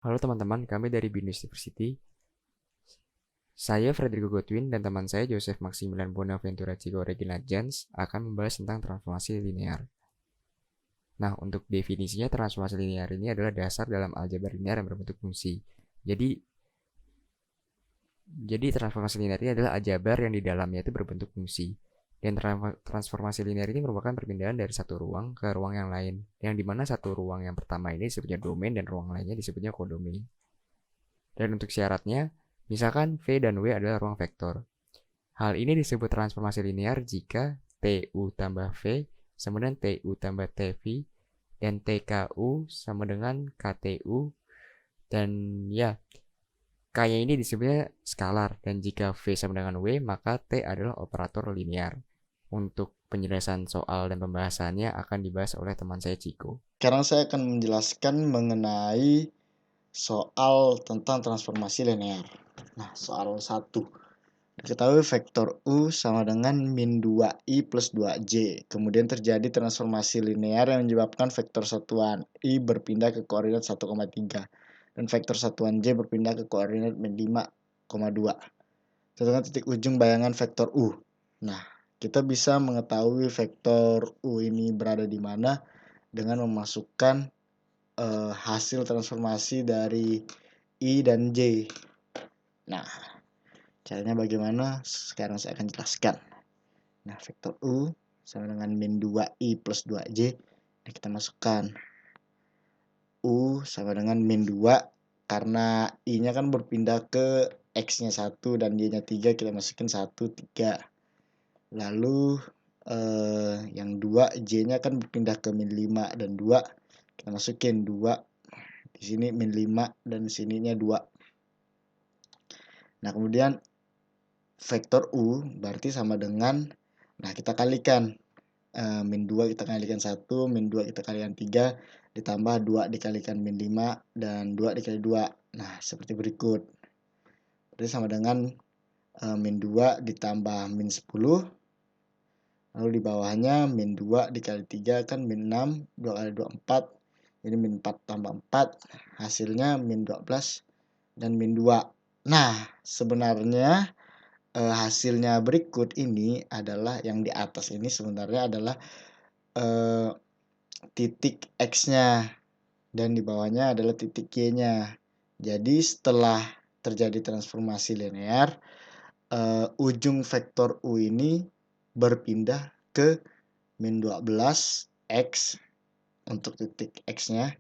Halo teman-teman, kami dari BIN University. Saya Frederico Godwin dan teman saya Joseph Maximilian Bonaventura Chico Regina Jans akan membahas tentang transformasi linear. Nah, untuk definisinya transformasi linear ini adalah dasar dalam aljabar linear yang berbentuk fungsi. Jadi, jadi transformasi linear ini adalah aljabar yang di dalamnya itu berbentuk fungsi. Dan transformasi linear ini merupakan perpindahan dari satu ruang ke ruang yang lain, yang dimana satu ruang yang pertama ini disebutnya domain dan ruang lainnya disebutnya kodomain. Dan untuk syaratnya, misalkan V dan W adalah ruang vektor. Hal ini disebut transformasi linear jika TU tambah V sama dengan TU tambah TV dan TKU sama dengan KTU, dan ya, K-nya ini disebutnya skalar, dan jika V sama dengan W maka T adalah operator linear. Untuk penjelasan soal dan pembahasannya akan dibahas oleh teman saya Ciko. Sekarang saya akan menjelaskan mengenai soal tentang transformasi linear. Nah, soal 1. Diketahui vektor U sama dengan min 2i plus 2j. Kemudian terjadi transformasi linear yang menyebabkan vektor satuan i berpindah ke koordinat 1,3 dan vektor satuan j berpindah ke koordinat min 5,2. Tentukan titik ujung bayangan vektor U. Nah, kita bisa mengetahui vektor U ini berada di mana dengan memasukkan hasil transformasi dari I dan J. Nah, caranya bagaimana? Sekarang saya akan jelaskan. Nah, vektor U sama dengan min 2i plus 2j. Nah, kita masukkan U sama dengan min 2 karena I-nya kan berpindah ke X-nya 1 dan Y-nya 3, kita masukin 1, 3. Lalu yang 2 J-nya kan berpindah ke min 5 dan 2, kita masukin 2. Di sini min 5 dan sininya 2. Nah, kemudian vektor U berarti sama dengan, nah kita kalikan, min 2 kita kalikan 1, min 2 kita kalikan 3, ditambah 2 dikalikan min 5, dan 2 dikali 2. Nah, seperti berikut. Berarti sama dengan min 2 ditambah min 10, lalu di bawahnya min 2 dikali 3 kan min 6, 2 kali 2 4, jadi min 4 tambah 4, hasilnya min 12 dan min 2. Nah, sebenarnya hasilnya berikut ini adalah yang di atas ini sebenarnya adalah titik X-nya dan di bawahnya adalah titik Y-nya. Jadi setelah terjadi transformasi linear, ujung vektor U ini berpindah ke min 12 X untuk titik X-nya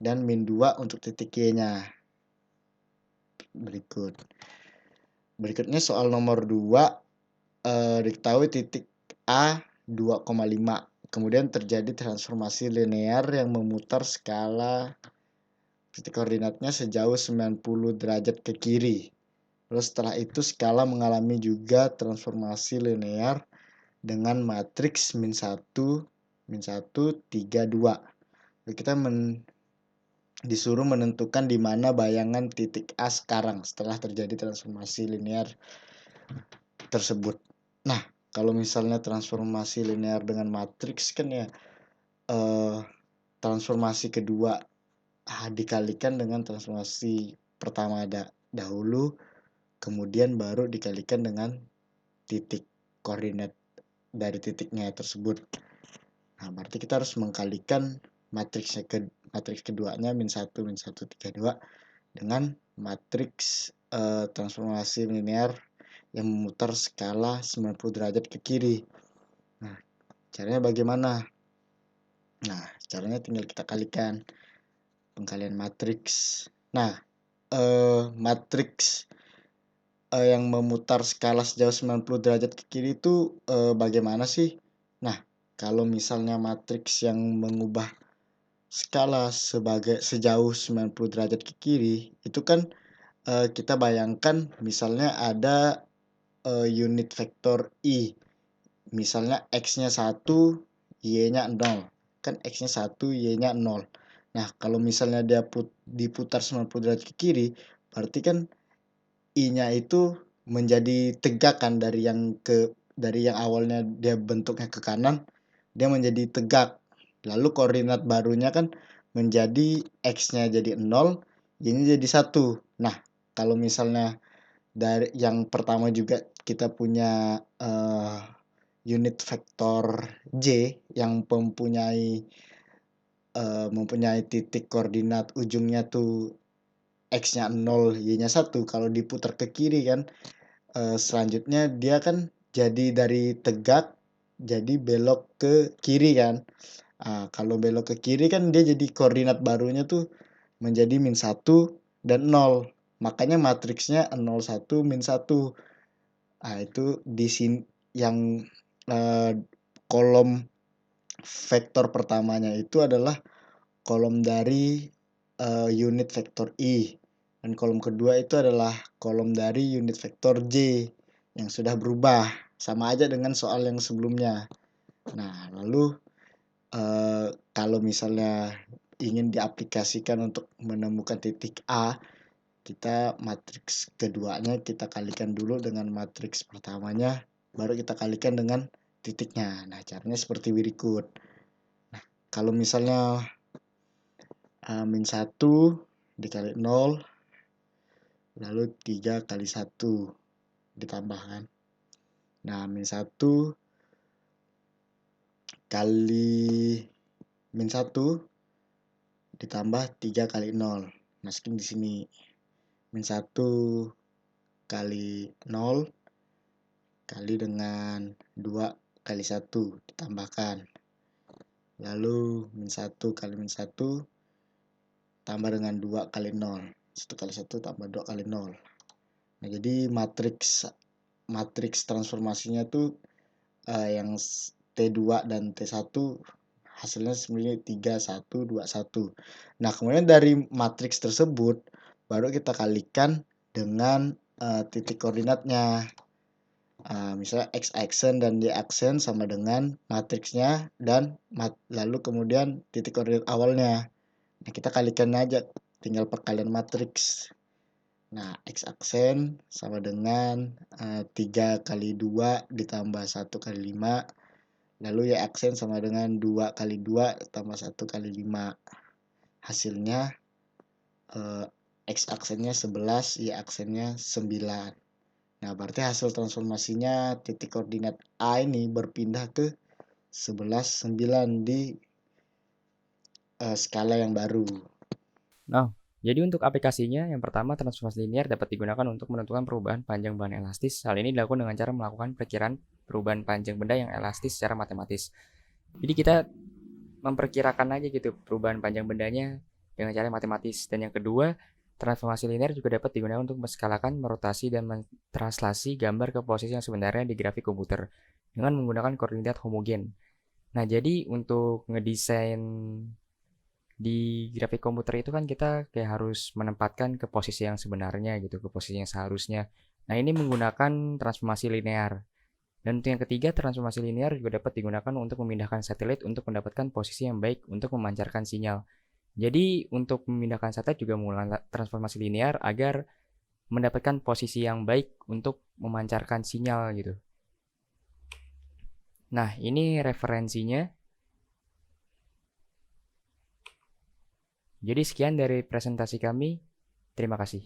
dan min 2 untuk titik Y-nya. Berikutnya soal nomor 2, diketahui titik A 2,5. Kemudian terjadi transformasi linear yang memutar skala titik koordinatnya sejauh 90 derajat ke kiri. Lalu setelah itu skala mengalami juga transformasi linear dengan matriks min 1, min 1, 3, 2. Lalu kita disuruh menentukan di mana bayangan titik A sekarang setelah terjadi transformasi linear tersebut. Nah, kalau misalnya transformasi linear dengan matriks kan ya transformasi kedua dikalikan dengan transformasi pertama dahulu, kemudian baru dikalikan dengan titik koordinat dari titiknya tersebut. Nah, berarti kita harus mengkalikan matriks keduanya min 1, min 1, 3, 2 dengan matriks transformasi linear yang memutar skala 90 derajat ke kiri. Nah, caranya bagaimana? Nah, caranya tinggal kita kalikan pengkalian matriks. Nah, matriks yang memutar skala sejauh 90 derajat ke kiri itu bagaimana sih? Nah, kalau misalnya matriks yang mengubah skala sejauh 90 derajat ke kiri, itu kan kita bayangkan misalnya ada unit vektor I. Misalnya X-nya 1, Y-nya 0. Kan X-nya 1, Y-nya 0. Nah, kalau misalnya dia diputar 90 derajat ke kiri, berarti kan I-nya itu menjadi tegak kan dari yang awalnya dia bentuknya ke kanan, dia menjadi tegak. Lalu koordinat barunya kan menjadi X-nya jadi 0, Y-nya jadi 1. Nah, kalau misalnya dari yang pertama juga kita punya unit vektor J yang mempunyai titik koordinat ujungnya tuh X-nya 0, Y-nya 1. Kalau diputar ke kiri kan, selanjutnya dia kan jadi dari tegak jadi belok ke kiri kan. Kalau belok ke kiri kan dia jadi koordinat barunya tuh menjadi -1 dan 0. Makanya matriksnya 0, 1, -1. Itu di sini yang kolom vektor pertamanya itu adalah kolom dari unit vektor I, dan kolom kedua itu adalah kolom dari unit vektor J yang sudah berubah, sama aja dengan soal yang sebelumnya. Nah, lalu kalau misalnya ingin diaplikasikan untuk menemukan titik A, kita matriks keduanya kita kalikan dulu dengan matriks pertamanya, baru kita kalikan dengan titiknya. Nah, caranya seperti berikut. Nah, kalau misalnya -1 dikali 0, lalu 3 kali 1 ditambahkan. Nah, -1 kali -1 ditambah 3 kali 0. Masukin di sini. -1 kali 0 kali dengan 2 kali 1 ditambahkan. Lalu -1 kali -1 tambah dengan 2 kali 0. 1 kali 1 tambah 2 kali 0. Nah, jadi matriks transformasinya tuh yang T2 dan T1 hasilnya sebenarnya 3, 1, 2, 1. Nah, kemudian dari matriks tersebut baru kita kalikan dengan titik koordinatnya. Misalnya X aksen dan Y aksen sama dengan matriksnya dan lalu kemudian titik koordinat awalnya. Nah, kita kalikan aja, tinggal perkalian matriks. Nah, X aksen sama dengan 3 kali 2 ditambah 1 kali 5. Lalu Y aksen sama dengan 2 kali 2 tambah 1 kali 5. Hasilnya X aksennya 11, Y aksennya 9. Nah, berarti hasil transformasinya titik koordinat A ini berpindah ke 11, 9 di skala yang baru. Nah, jadi untuk aplikasinya, yang pertama transformasi linear dapat digunakan untuk menentukan perubahan panjang bahan elastis. Hal ini dilakukan dengan cara melakukan perkiraan perubahan panjang benda yang elastis secara matematis. Jadi kita memperkirakan aja gitu perubahan panjang bendanya dengan cara matematis. Dan yang kedua, transformasi linear juga dapat digunakan untuk menskalakan, merotasi, dan mentranslasi gambar ke posisi yang sebenarnya di grafik komputer dengan menggunakan koordinat homogen. Nah, jadi untuk ngedesain di grafik komputer itu kan kita kayak harus menempatkan ke posisi yang sebenarnya gitu, ke posisi yang seharusnya. Nah, ini menggunakan transformasi linear. Dan untuk yang ketiga, transformasi linear juga dapat digunakan untuk memindahkan satelit untuk mendapatkan posisi yang baik untuk memancarkan sinyal. Jadi, untuk memindahkan satelit juga menggunakan transformasi linear agar mendapatkan posisi yang baik untuk memancarkan sinyal gitu. Nah, ini referensinya. Jadi sekian dari presentasi kami. Terima kasih.